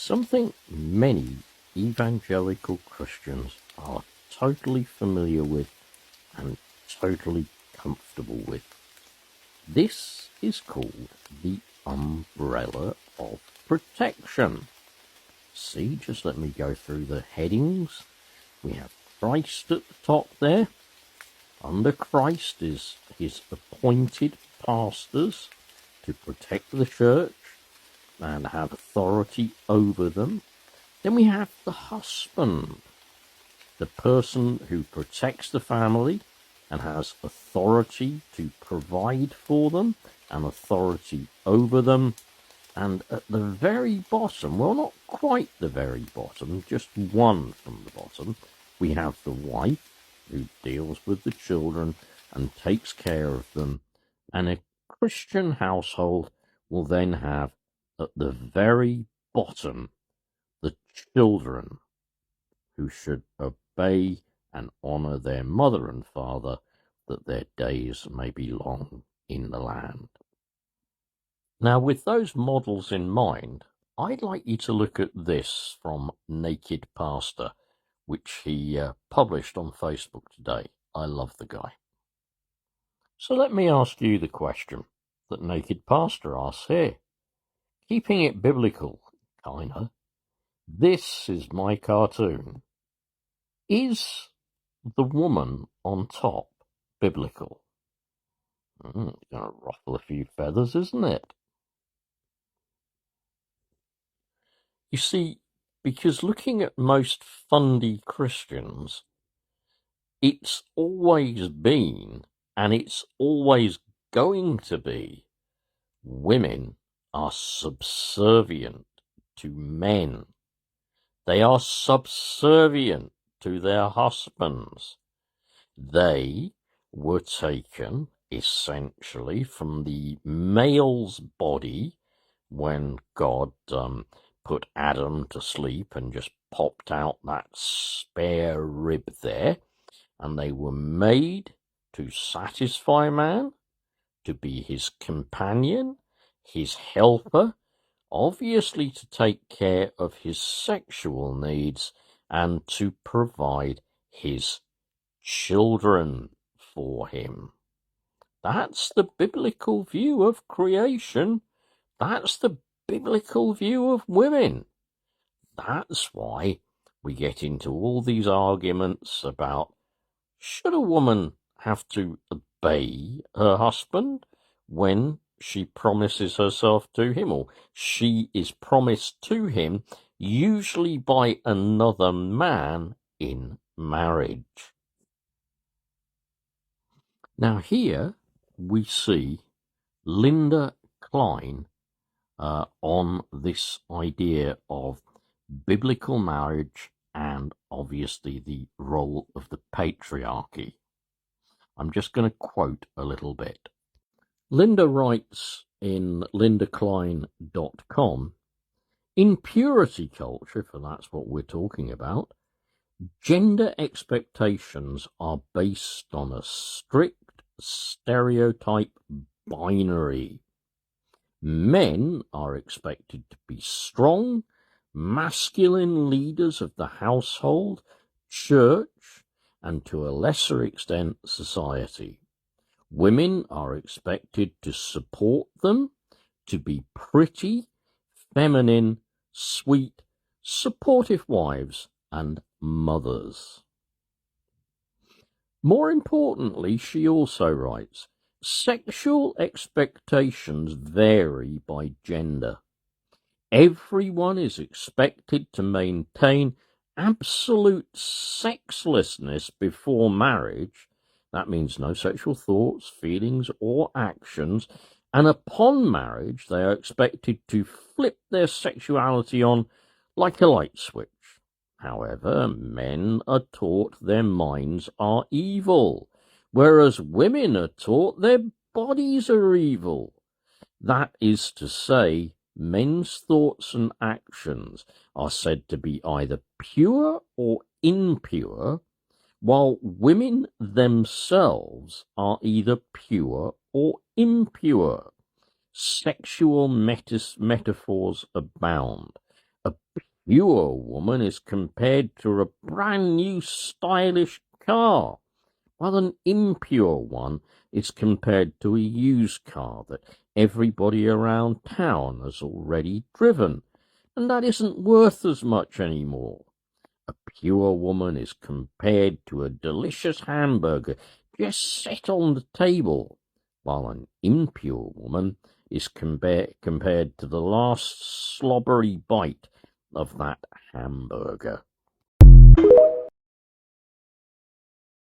Something many evangelical Christians are totally familiar with and totally comfortable with. This is called the umbrella of protection. See, just let me go through the headings. We have Christ at the top there. Under Christ is his appointed pastors to protect the church and have authority over them. Then we have the husband, the person who protects the family and has authority to provide for them and authority over them. And at the very bottom, well, not quite the very bottom, just one from the bottom, we have the wife who deals with the children and takes care of them. And a Christian household will then have at the very bottom the children who should obey and honour their mother and father, that their days may be long in the land. Now, with those models in mind, I'd like you to look at this from Naked Pastor, which he published on Facebook today. I love the guy. So let me ask you the question that Naked Pastor asks here. Keeping it biblical, kinda. This is my cartoon. Is the woman on top biblical? It's going to ruffle a few feathers, isn't it? You see, because looking at most fundy Christians, it's always been, and it's always going to be, women are subservient to men. They are subservient to their husbands. They were taken essentially from the male's body when God put Adam to sleep and just popped out that spare rib there, and they were made to satisfy man, to be his companion, his helper, obviously to take care of his sexual needs and to provide his children for him. That's the biblical view of creation. That's the biblical view of women. That's why we get into all these arguments about, should a woman have to obey her husband when she promises herself to him, or she is promised to him, usually by another man in marriage? Now here we see Linda Klein on this idea of biblical marriage and obviously the role of the patriarchy. I'm just going to quote a little bit. Linda writes in lindaklein.com, in purity culture, for that's what we're talking about, gender expectations are based on a strict stereotype binary. Men are expected to be strong, masculine leaders of the household, church, and to a lesser extent, society. Women are expected to support them, to be pretty, feminine, sweet, supportive wives and mothers. More importantly, she also writes, sexual expectations vary by gender. Everyone is expected to maintain absolute sexlessness before marriage. That means no sexual thoughts, feelings, or actions. And upon marriage, they are expected to flip their sexuality on like a light switch. However, men are taught their minds are evil, whereas women are taught their bodies are evil. That is to say, men's thoughts and actions are said to be either pure or impure, while women themselves are either pure or impure. Sexual metaphors abound. A pure woman is compared to a brand new stylish car, while an impure one is compared to a used car that everybody around town has already driven, and that isn't worth as much anymore. A pure woman is compared to a delicious hamburger just set on the table, while an impure woman is compared to the last slobbery bite of that hamburger.